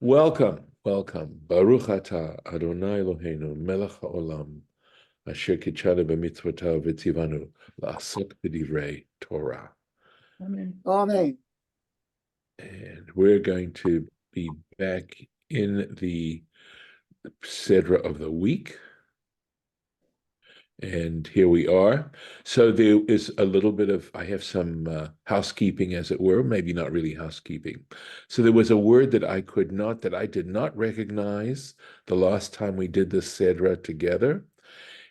Welcome. Baruch atah Adonai Eloheinu melech haolam asher kitshanu b'mitzvotav v'tzivanu la'asok b'divrei Torah. Amen. Amen. And we're going to be back in the Sedra of the week. And here we are. So there is a little bit of, I have some housekeeping, as it were, maybe not really housekeeping. So there was a word that I did not recognize the last time we did this Sedra together.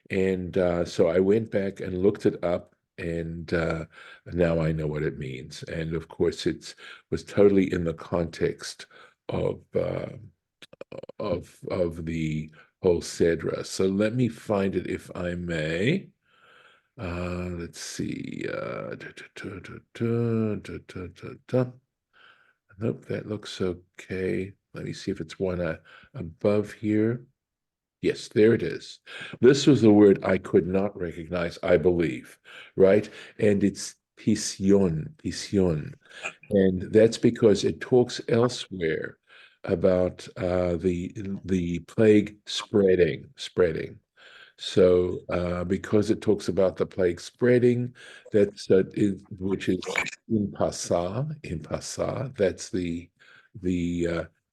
And so I went back and looked it up, and now I know what it means. And of course, it was totally in the context of the whole Sedra. So let me find it if I may. Let's see. Nope, that looks okay. Let me see if it's one above here. Yes, there it is. This was the word I could not recognize, I believe, right? And it's pisyon. And that's because it talks elsewhere about the plague spreading. So because it talks about the plague spreading, which is in Pasa, that's the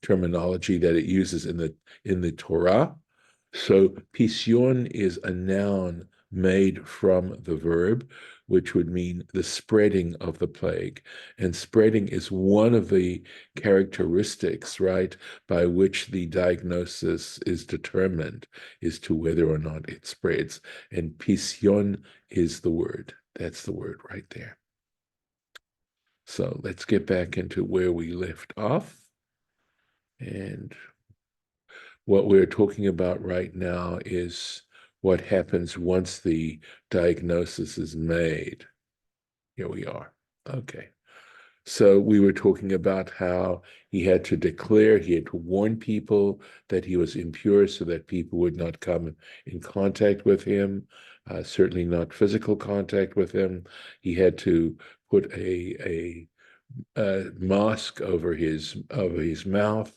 terminology that it uses in the Torah. So pisyon is a noun made from the verb, which would mean the spreading of the plague. And spreading is one of the characteristics, right, by which the diagnosis is determined as to whether or not it spreads. And pisyon is the word. That's the word right there. So let's get back into where we left off. And what we're talking about right now is what happens once the diagnosis is made. Here we are. Okay. So we were talking about how he had to warn people that he was impure so that people would not come in contact with him, certainly not physical contact with him. He had to put a mask over his mouth.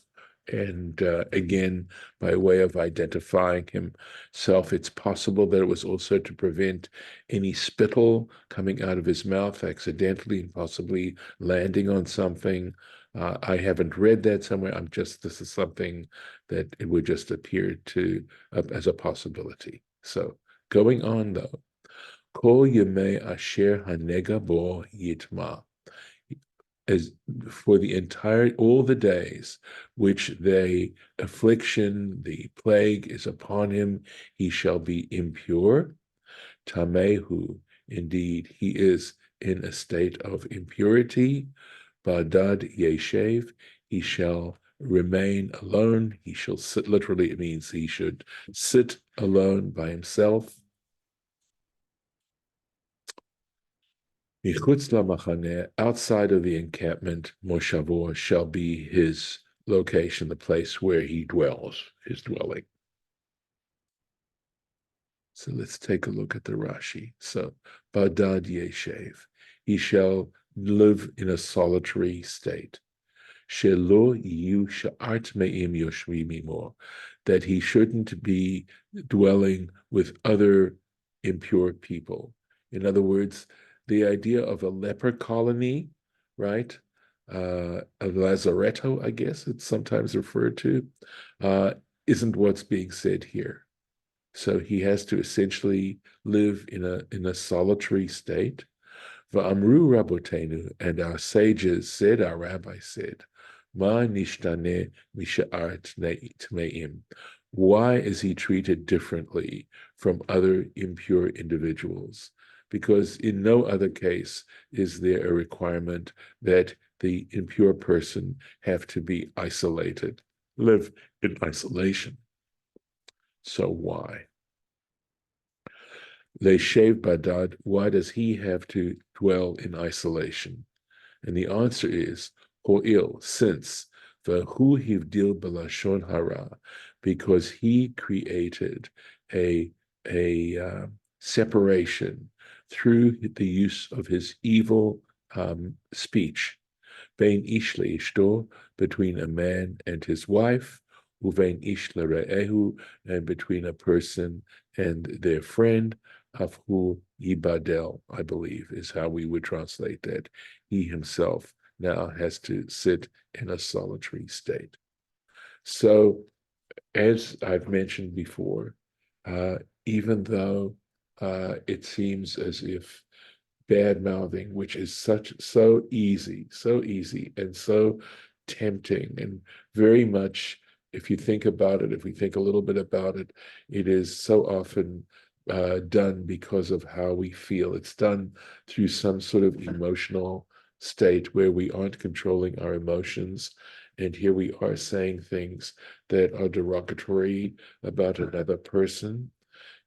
And again, by way of identifying himself, it's possible that it was also to prevent any spittle coming out of his mouth accidentally and possibly landing on something. I haven't read that somewhere. This is something that it would just appear to as a possibility. So going on though, Kol Yemei Asher Hanega Bo Yitma, as for all the days which the plague is upon him, he shall be impure. Tamehu, indeed, he is in a state of impurity. Badad yeshev, he shall remain alone. He shall sit, literally, it means he should sit alone by himself. Michutz lamachaneh, outside of the encampment, Moshavo shall be his location, the place where he dwells, his dwelling. So let's take a look at the Rashi. So, Badad Yeshev, he shall live in a solitary state. Shelo yu sha'art me'im yoshvim imo, that he shouldn't be dwelling with other impure people. In other words, the idea of a leper colony, right? A lazaretto, I guess it's sometimes referred to, isn't what's being said here. So he has to essentially live in a solitary state. Va'amru rabotenu, and our sages said, our rabbi said, Ma nishtane misha'at tmeim. Why is he treated differently from other impure individuals? Because in no other case is there a requirement that the impure person have to be isolated, live in isolation. So why? Leishev Badad, why does he have to dwell in isolation? And the answer is, Ho'il, since, V'hu hivdil b'lashon hara, because he created a separation through the use of his evil speech, Bein ish leishto, between a man and his wife, uvein ish lere'ehu, and between a person and their friend, afhu yibadel, I believe, is how we would translate that. He himself now has to sit in a solitary state. So, as I've mentioned before, even though it seems as if bad mouthing, which is so easy, and so tempting, and very much, if you think about it, if we think a little bit about it, it is so often done because of how we feel. It's done through some sort of emotional state where we aren't controlling our emotions. And here we are saying things that are derogatory about another person.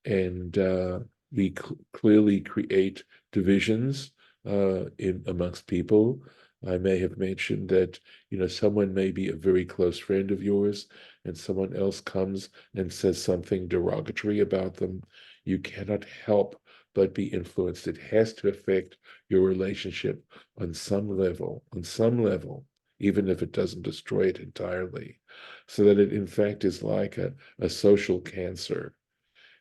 And we clearly create divisions amongst people. I may have mentioned that, someone may be a very close friend of yours, and someone else comes and says something derogatory about them. You cannot help but be influenced. It has to affect your relationship on some level, even if it doesn't destroy it entirely, so that it in fact is like a social cancer.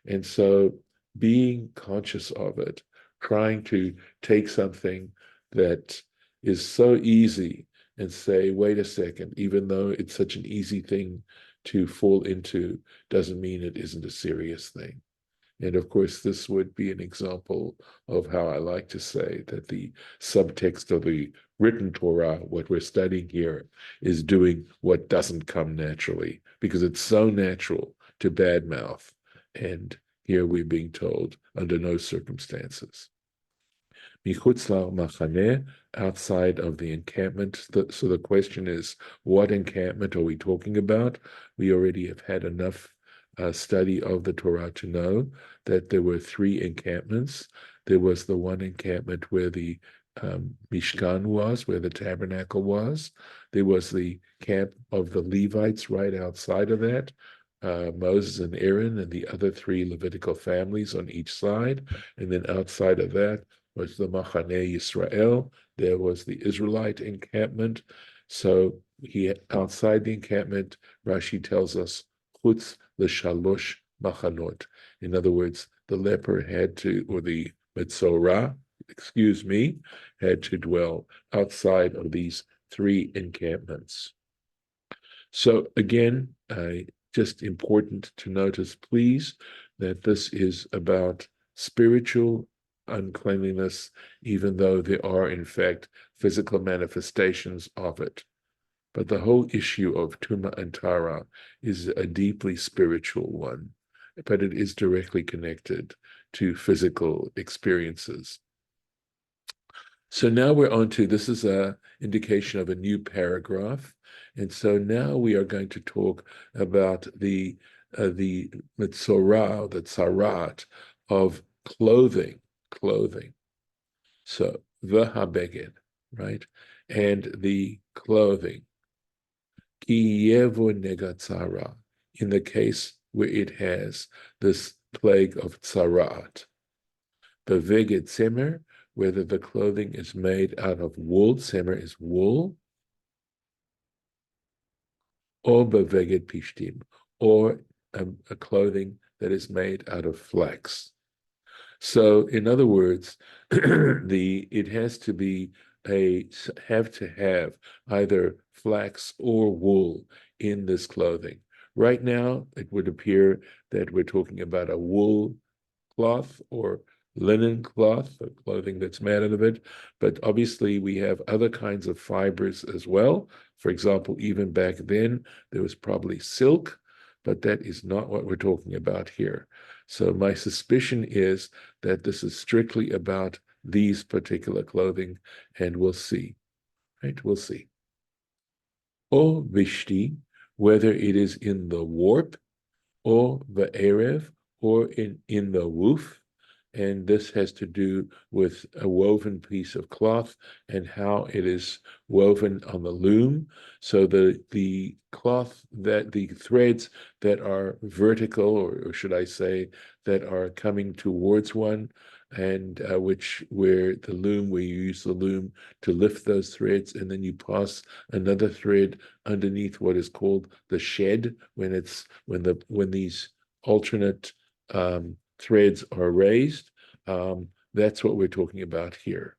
And so being conscious of it, trying to take something that is so easy and say, wait a second, even though it's such an easy thing to fall into, doesn't mean it isn't a serious thing. And of course, this would be an example of how I like to say that the subtext of the written Torah, what we're studying here, is doing what doesn't come naturally, because it's so natural to badmouth. And here we're being told, under no circumstances. Michutz la'machaneh, outside of the encampment. So the question is, what encampment are we talking about? We already have had enough study of the Torah to know that there were three encampments. There was the one encampment where the Mishkan was, where the tabernacle was. There was the camp of the Levites right outside of that. Moses and Aaron and the other three Levitical families on each side. And then outside of that was the Machaneh Yisrael. There was the Israelite encampment. So outside the encampment, Rashi tells us, Chutz l'shalosh machanot. In other words, the leper had to, or the Metzorah, had to dwell outside of these three encampments. So again, just important to notice, please, that this is about spiritual uncleanliness, even though there are, in fact, physical manifestations of it. But the whole issue of Tuma and Tara is a deeply spiritual one, but it is directly connected to physical experiences. So now we're on to, this is an indication of a new paragraph. And so now we are going to talk about the Metzorah, the Tzara'at of clothing. So the habeged, right? And the clothing. Ki yevo negatzara, in the case where it has this plague of Tzara'at. Beveged semer, whether the clothing is made out of wool, semer is wool, or beveged pishtim, or a clothing that is made out of flax. So, in other words, it has to be have to have either flax or wool in this clothing. Right now, it would appear that we're talking about a wool cloth or linen cloth, or clothing that's made out of it. But obviously, we have other kinds of fibers as well. For example, even back then, there was probably silk, but that is not what we're talking about here. So my suspicion is that this is strictly about these particular clothing, and we'll see, right? We'll see. O vishti, whether it is in the warp, or the erev, or in the woof, and this has to do with a woven piece of cloth and how it is woven on the loom. So the cloth, that the threads that are vertical, or should I say, that are coming towards one, and where you use the loom to lift those threads, and then you pass another thread underneath what is called the shed when these alternate threads are raised. That's what we're talking about here.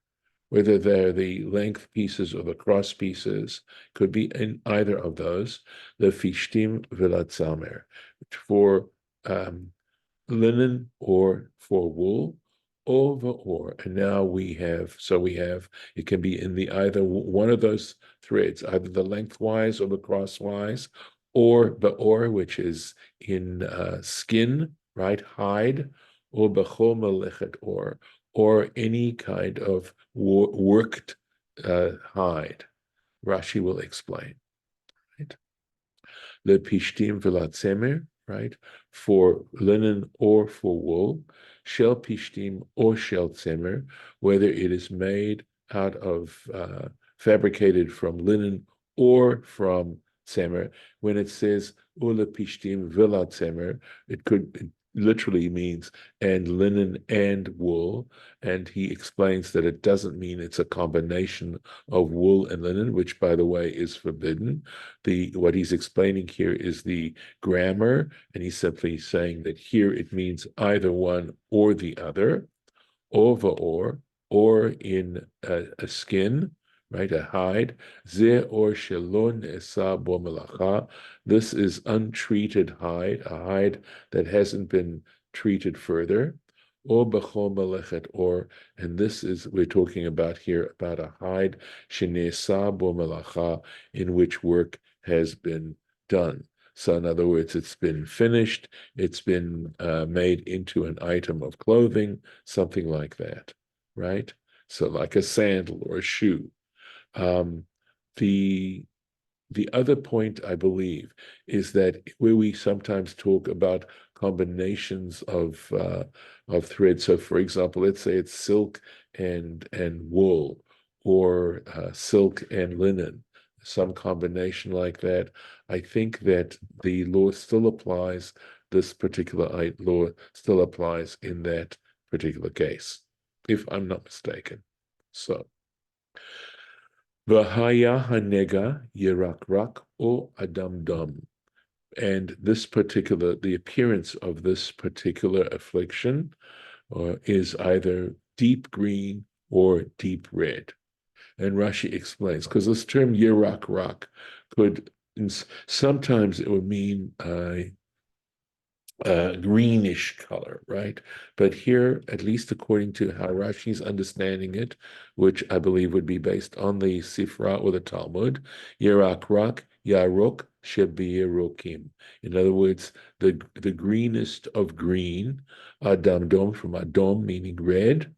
Whether they're the length pieces or the cross pieces, could be in either of those. The fishtim vilatzamer, for linen or for wool, or. And now we have it can be in the either one of those threads, either the lengthwise or the crosswise, or the which is in skin, right, hide, or bechol melechet or any kind of worked hide. Rashi will explain, right? The pishtim v'latzemer, right? For linen or for wool, shel pishtim or shel tzemer, whether it is made out of fabricated from linen or from tzemer. When it says ula pishtim v'latzemer, it literally means and linen and wool, and he explains that it doesn't mean it's a combination of wool and linen, which by the way is forbidden. What he's explaining here is the grammar, and he's simply saying that here it means either one or the other, ova or in a skin, right, a hide. Ze or shelon esa bo melacha. This is untreated hide, a hide that hasn't been treated further. Or bechol melechet or, and this is we're talking about here about a hide shenesa bo melacha, in which work has been done. So in other words, it's been finished, it's been made into an item of clothing, something like that, right? So like a sandal or a shoe. Um, the the other point, I believe, is that where we sometimes talk about combinations of thread. So, for example, let's say it's silk and wool, or silk and linen, some combination like that. I think that the law still applies. This particular law still applies in that particular case, if I'm not mistaken. So. V'haya hanega yirakrak o adam dam. And the appearance of this particular affliction is either deep green or deep red. And Rashi explains, because this term yirakrak could, sometimes it would mean greenish color, right? But here, at least according to how Rashi's understanding it, which I believe would be based on the Sifra or the Talmud, Yerak Yarok Shebiyerokim. In other words, the greenest of green, Adam Dom from Adom, meaning red,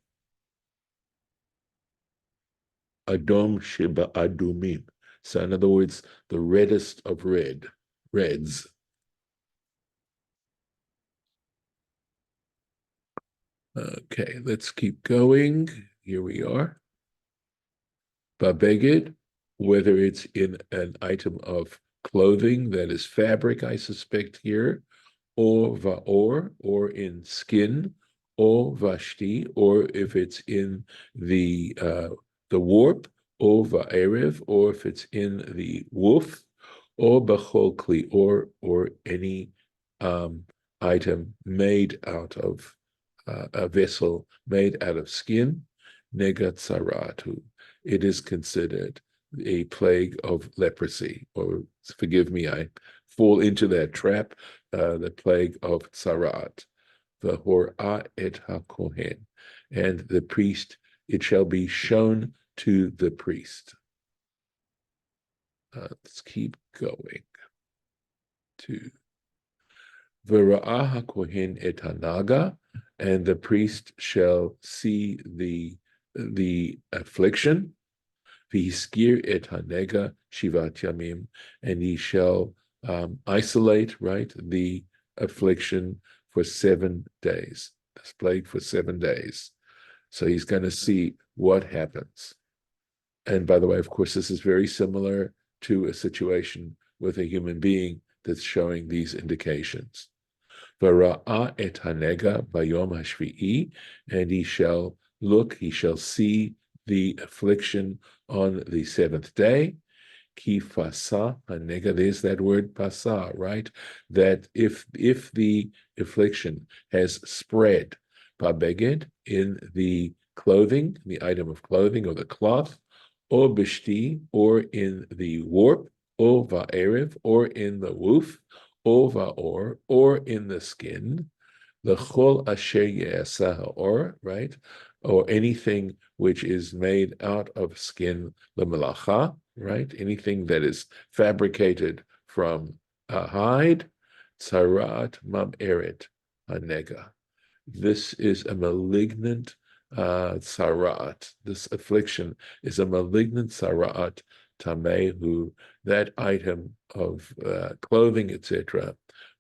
Adom Sheba Adumim. So in other words, the reddest of reds. Okay, let's keep going. Here we are. Babeged, whether it's in an item of clothing that is fabric, I suspect here, or va'or, or in skin, or vashti, or if it's in the warp, or va'erev, or if it's in the woof, or b'chol kli, or any item made out of a vessel made out of skin, negat Tzara'at. It is considered a plague of leprosy, or forgive me, I fall into that trap, the plague of Tzara'at. The hor'ah et ha-kohen, and the priest, it shall be shown to the priest. Let's keep going to V'ra'ah ha-kohen et hanaga, and the priest shall see the affliction. V'hiskir et hanega shivat yamim, and he shall isolate, right, the affliction for 7 days. This plague for 7 days. So he's going to see what happens. And by the way, of course, this is very similar to a situation with a human being that's showing these indications. V'ra'a et hanega bayom hashvi'i, and he shall look, he shall see the affliction on the seventh day. Ki fasa hanega, there's that word pasa, right? That if the affliction has spread, babeged, in the clothing, the item of clothing or the cloth, or bishti, or in the warp, or va'erev, or in the woof, or va'or, or in the skin, the chol asher ye'aseh ha'or, right? Or anything which is made out of skin, the melacha, right? Anything that is fabricated from a hide, Tzara'at mam'eret hanega. This is a malignant Tzara'at. This affliction is a malignant Tzara'at tamehu, that item of clothing, etc.,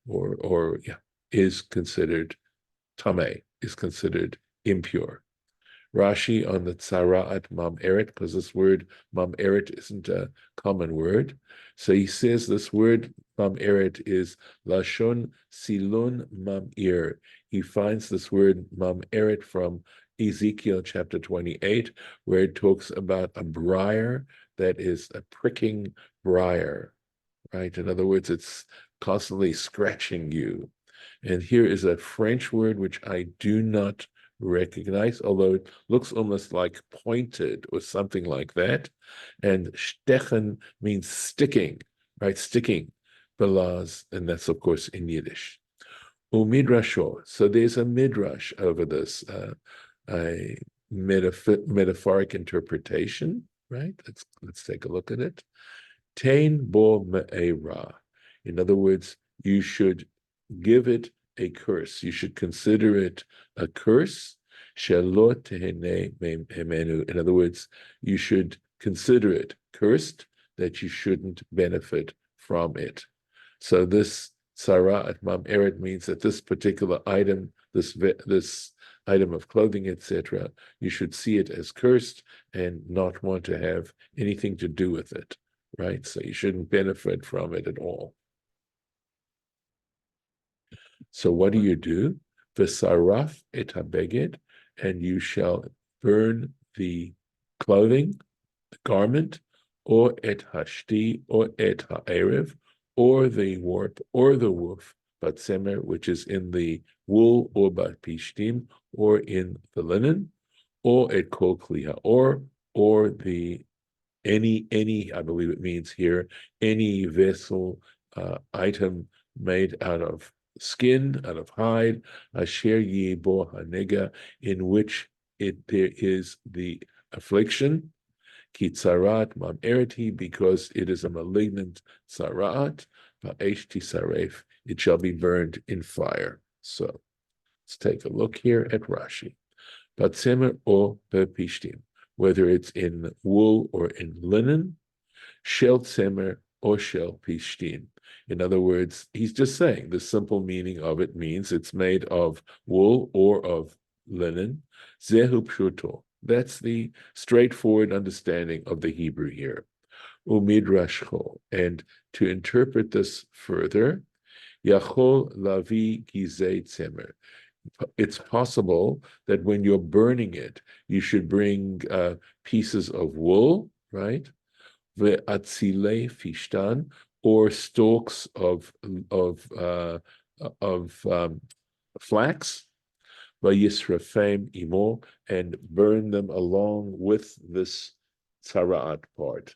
or yeah, is considered tameh, is considered impure. Rashi on the Tzara'at mam'eret, because this word mam'eret isn't a common word. So he says this word mam'eret is lashon silun mam'ir. He finds this word mam'eret from Ezekiel chapter 28, where it talks about a briar that is a pricking briar, right? In other words, it's constantly scratching you. And here is a French word which I do not recognize, although it looks almost like pointed or something like that. And stechen means sticking, right? Sticking, belaz, and that's of course in Yiddish. Umidrasho. So there's a midrash over this, a metaphoric interpretation, right? Let's take a look at it. Tain bo me'era. In other words, you should give it a curse. You should consider it a curse. Shelo tehene hemenu. In other words, you should consider it cursed, that you shouldn't benefit from it. So this Tzara'at mam'eret means that this particular item, this item of clothing, etc., you should see it as cursed and not want to have anything to do with it, right? So you shouldn't benefit from it at all. So what do? V'saraf et habeged, and you shall burn the clothing, the garment, or et hashti, or et ha'erev, or the warp, or the woof, but semer, which is in the wool, or bat pishtim, or in the linen, or et kol kli or the any, I believe it means here, any vessel, item made out of skin, out of hide, asher yibo hanega, in which there is the affliction, ki tzara'at mam'ereti, because it is a malignant tzara'at, va'esh tisaref, it shall be burned in fire. So let's take a look here at Rashi. Batsemer or bepishtim, whether it's in wool or in linen, shel tsemer or shel pishtim. In other words, he's just saying the simple meaning of it means it's made of wool or of linen. Zehu pshuto. That's the straightforward understanding of the Hebrew here. Umidrashcho. And to interpret this further, Yachol lavi gizei tsemer. It's possible that when you're burning it, you should bring pieces of wool, right? Ve'atzile fishtan, or stalks of flax, va'yisrafem imo, and burn them along with this tzara'at part,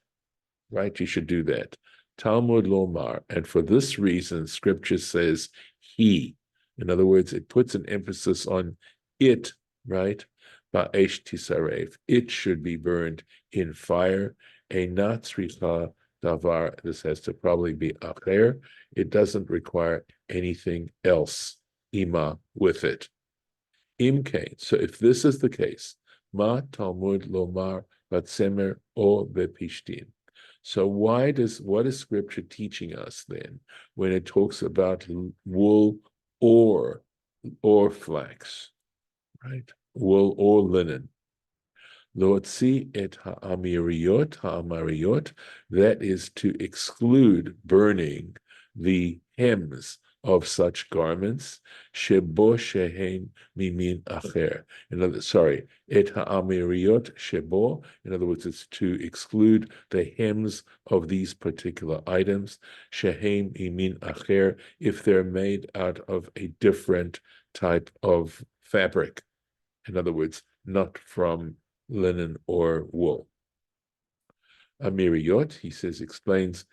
right? You should do that. Talmud lomar, and for this reason, Scripture says he. In other words, it puts an emphasis on it, right? Ba'esh tisaref. It should be burned in fire. Einat tzricha davar. This has to probably be acher. It doesn't require anything else, ima, with it. Imke. So if this is the case, ma Talmud lomar batsemer o bepishtin. So what is Scripture teaching us then when it talks about wool or flax, right? Wool or linen. Lotzi et ha'amariot, that is to exclude burning the hems of such garments, shebo shehen mimin acher. Sorry, et ha'amiriot shebo. In other words, it's to exclude the hems of these particular items, shehem mimin acher, if they're made out of a different type of fabric. In other words, not from linen or wool. Amiriot, he says, explains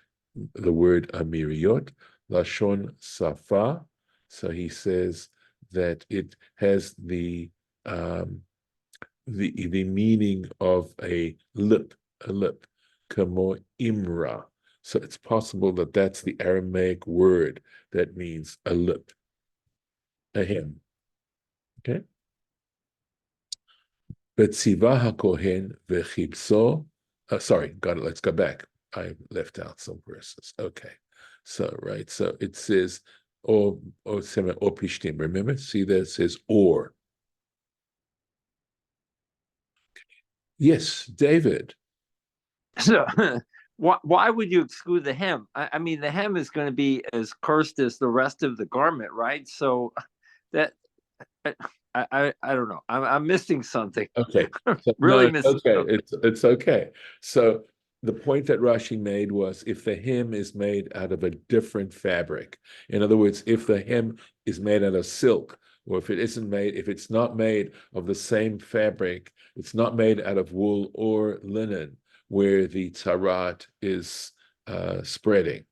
the word Amiriot, Lashon Safa. So he says that it has the meaning of a lip, Kamo Imra. So it's possible that that's the Aramaic word that means a lip, a hem. Okay. Betziva HaKohen v'chibso. Sorry, got it. Let's go back. I left out some verses. Okay. So, right. So it says, or pishtim. Remember? See that it says or. Yes, David. So why would you exclude the hem? I mean, the hem is going to be as cursed as the rest of the garment, right? So that I don't know. I'm missing something. Okay. So, Really no, missing okay. something. It's okay. So the point that Rashi made was if the hem is made out of a different fabric, in other words, if the hem is made out of silk, or if it's not made of the same fabric, it's not made out of wool or linen, where the tzara'at is spreading.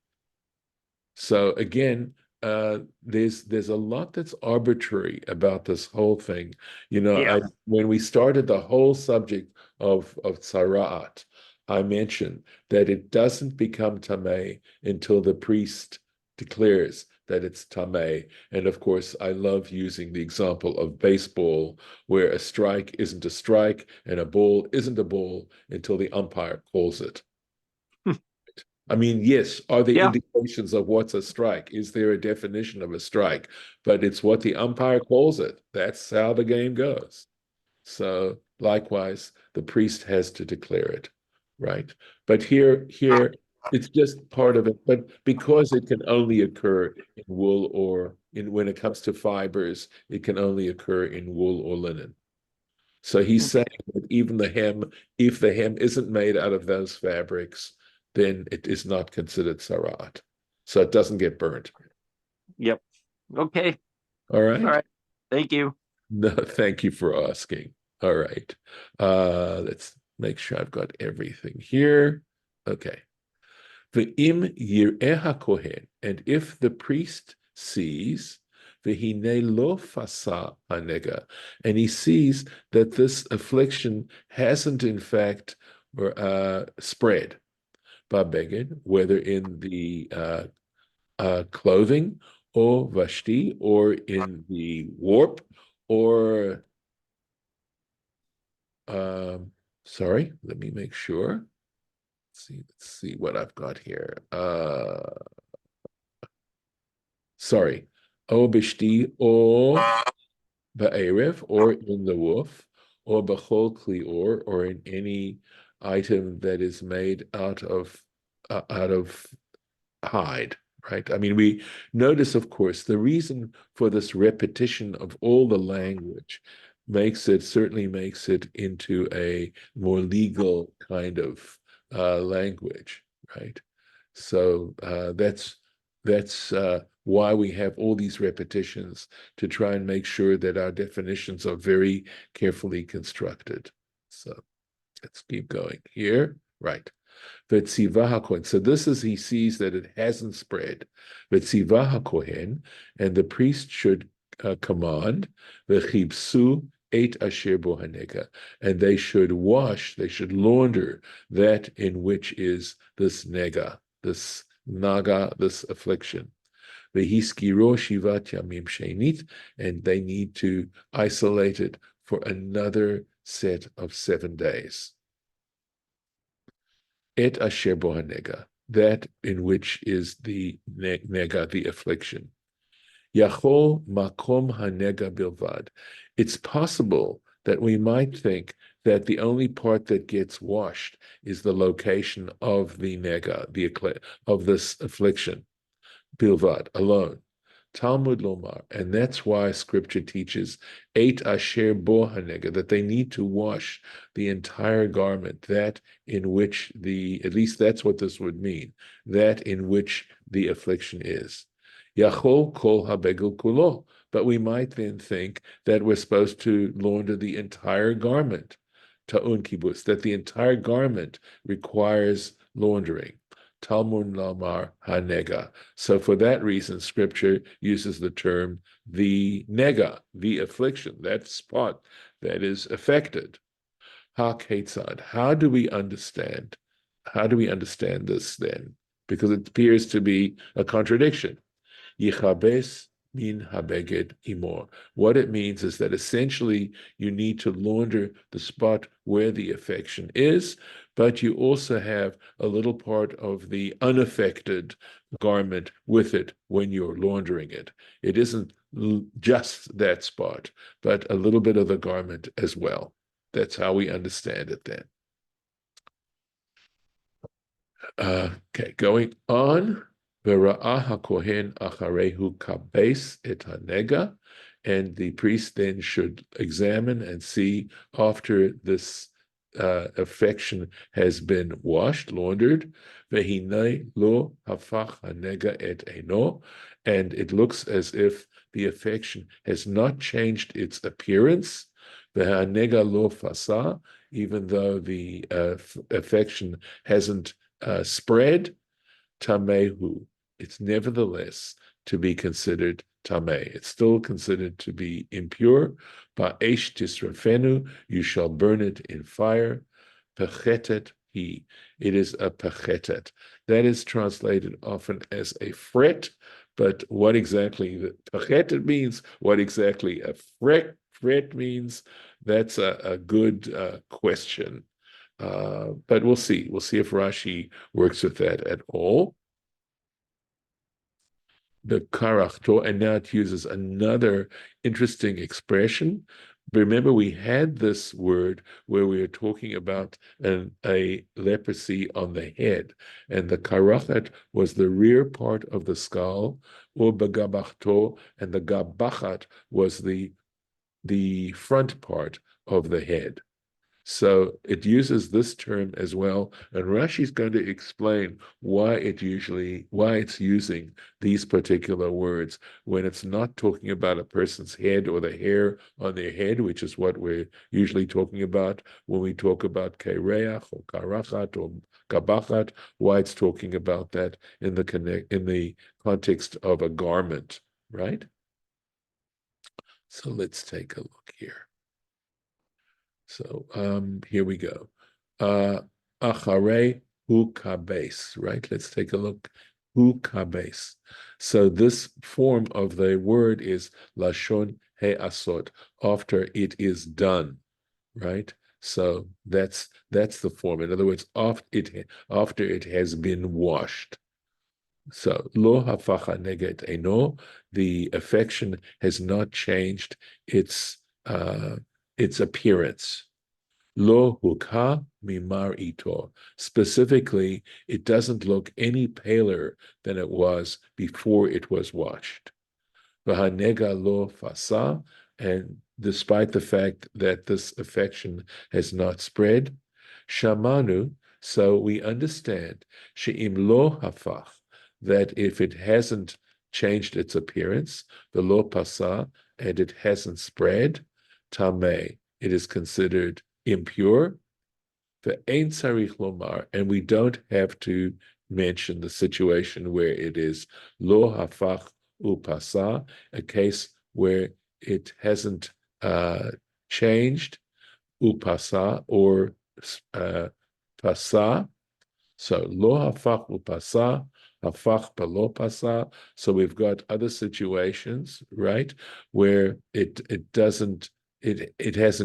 So again, there's a lot that's arbitrary about this whole thing. Yeah. When we started the whole subject of Tzara'at, I mentioned that it doesn't become tamei until the priest declares that it's tamei. And of course, I love using the example of baseball, where a strike isn't a strike and a ball isn't a ball until the umpire calls it. I mean, yes, are there indications of what's a strike? Is there a definition of a strike? But it's what the umpire calls it. That's how the game goes. So likewise, the priest has to declare it, right? But here, it's just part of it. But because it can only occur in wool or when it comes to fibers, it can only occur in wool or linen. So he's saying that even the hem, if the hem isn't made out of those fabrics, then it is not considered tzara'at. So it doesn't get burnt. Yep. Okay. All right. All right. Thank you. No, thank you for asking. All right. Let's make sure I've got everything here. Okay. V'im yir'eh hakohen, and if the priest sees, v'hinei lo fasa hanega, and he sees that this affliction hasn't in fact spread, ba'beged, whether in the clothing or vashti, or in the warp, or sorry, let me make sure. Let's see what I've got here. Sorry, o bishti or ba'erev, or in the wolf, or b'chol klior, or in any item that is made out of hide, right? I mean, we notice, of course, the reason for this repetition of all the language certainly makes it into a more legal kind of language, right? So that's why we have all these repetitions, to try and make sure that our definitions are very carefully constructed. So let's keep going here, right? V'tziva HaKohen. So this is, he sees that it hasn't spread. V'tziva HaKohen, and the priest should command, v'chibsu et asher bo hanega, and they should launder that in which is this nega, this naga, this affliction. V'hiskiro shivat yamim shenit, and they need to isolate it for another set of 7 days. Et asher bo hanega, that in which is the nega, the affliction. Yachol makom hanega bilvad. It's possible that we might think that the only part that gets washed is the location of the nega, of this affliction, bilvad, alone. Talmud Lomar, and that's why Scripture teaches Eit Asher Bo Hanega, that they need to wash the entire garment, that in which at least that's what this would mean, that in which the affliction is. Yachol Kol Habegel Kulo, but we might then think that we're supposed to launder the entire garment, Ta'un Kibbutz, that the entire garment requires laundering. Talmud Lamar Hanega. So for that reason, Scripture uses the term the nega, the affliction, that spot that is affected. Ha ketzad. How do we understand? How do we understand this then? Because it appears to be a contradiction. Yichabes min habeged imor. What it means is that essentially you need to launder the spot where the affection is, but you also have a little part of the unaffected garment with it when you're laundering it. It isn't just that spot, but a little bit of the garment as well. That's how we understand it then. Okay, going on. Vera'ah hakohen acharehu kabes et hanega, and the priest then should examine and see after this affection has been washed, laundered. Vehinai lo hafach hanega et eno, and it looks as if the affection has not changed its appearance. Vehanega lo fasa, even though the affection hasn't spread. Tamehu, it's nevertheless to be considered tameh. It's still considered to be impure. Ba'esh tisrafenu, you shall burn it in fire. Pechetet he, it is a pechetet. That is translated often as a fret, but what exactly the pechetet means, what exactly a fret means, that's a good question. But we'll see. We'll see if Rashi works with that at all. The karachto, and now it uses another interesting expression. Remember, we had this word where we were talking about a leprosy on the head, and the karachat was the rear part of the skull, or begabachto, and the gabachat was the front part of the head. So it uses this term as well, and Rashi is going to explain why it's using these particular words when it's not talking about a person's head or the hair on their head, which is what we're usually talking about when we talk about kereach or karachat or kabachat. Why it's talking about that in the context of a garment, right? So let's take a look here. So here we go. Achare hu kabes, right? Let's take a look. Hu kabes. So this form of the word is lashon he asot, after it is done, right? So that's the form. In other words, after it has been washed. So lo hafacha neget eno, the affection has not changed its appearance. Lo hukha mimar ito. Specifically, it doesn't look any paler than it was before it was washed. V'hanega lo fasa, and despite the fact that this affection has not spread, shamanu, so we understand, she'im lo hafach, that if it hasn't changed its appearance, the lo pasa, and it hasn't spread, tameh, it is considered impure. Ve'ein tzarich lomar, and we don't have to mention the situation where it is lo hafach upasa, a case where it hasn't changed, upasa or pasa. So lo hafach upasa, hafach belo pasa. So we've got other situations, right, where it hasn't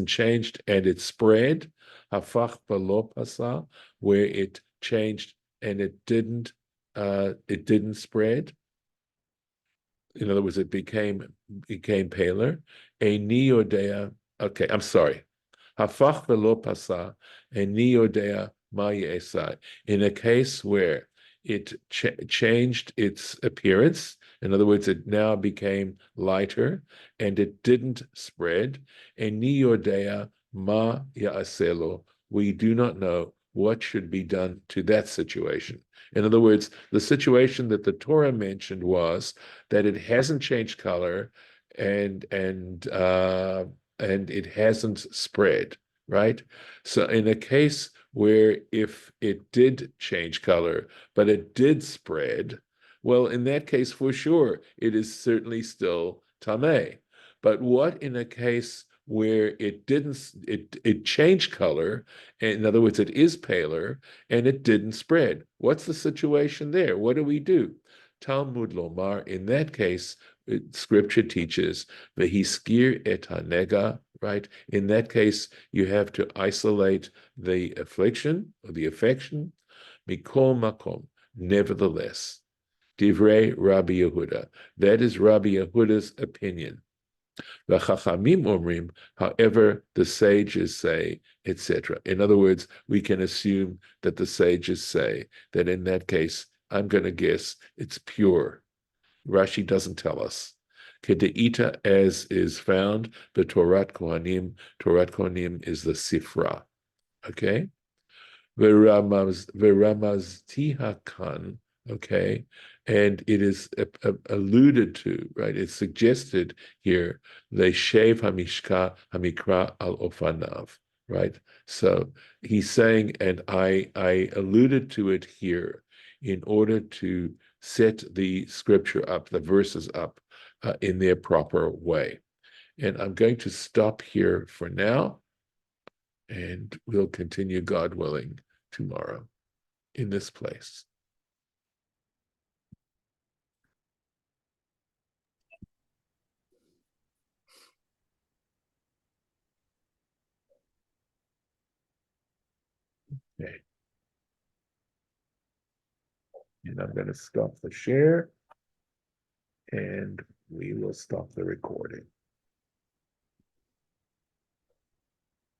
changed and it spread, hafach belo pasa, where it changed and it didn't spread. In other words, it became paler. A neodea. Okay, I'm sorry. Hafach belo pasa, a neodea ma yesai. In a case where it changed its appearance, In other words, it now became lighter and it didn't spread. And ni yodea ma ya'aselo. We do not know what should be done to that situation. In other words, the situation that the Torah mentioned was that it hasn't changed color and it hasn't spread, right? So in a case where if it did change color, but it did spread, well, in that case, for sure, it is certainly still tameh. But what in a case where it didn't, it changed color, in other words, it is paler, and it didn't spread? What's the situation there? What do we do? Talmud Lomar, in that case, Scripture teaches vehiskir et hanega, right? In that case, you have to isolate the affliction or the affection. Mikol makom, nevertheless, divrei Rabbi Yehuda. That is Rabbi Yehuda's opinion. V'chachamim omrim, however, the sages say, etc. In other words, we can assume that the sages say that in that case, I'm going to guess it's pure. Rashi doesn't tell us. Kedeita, as is found, the Tzara'at Kohanim is the Sifra. Okay? Veramazti hakan, okay? And it is alluded to, right? It's suggested here, Le'shev hamishka hamikra al ofanav, right? So he's saying, and I alluded to it here in order to set the scripture up, the verses up in their proper way. And I'm going to stop here for now, and we'll continue, God willing, tomorrow in this place. Okay. And I'm going to stop the share, and we will stop the recording.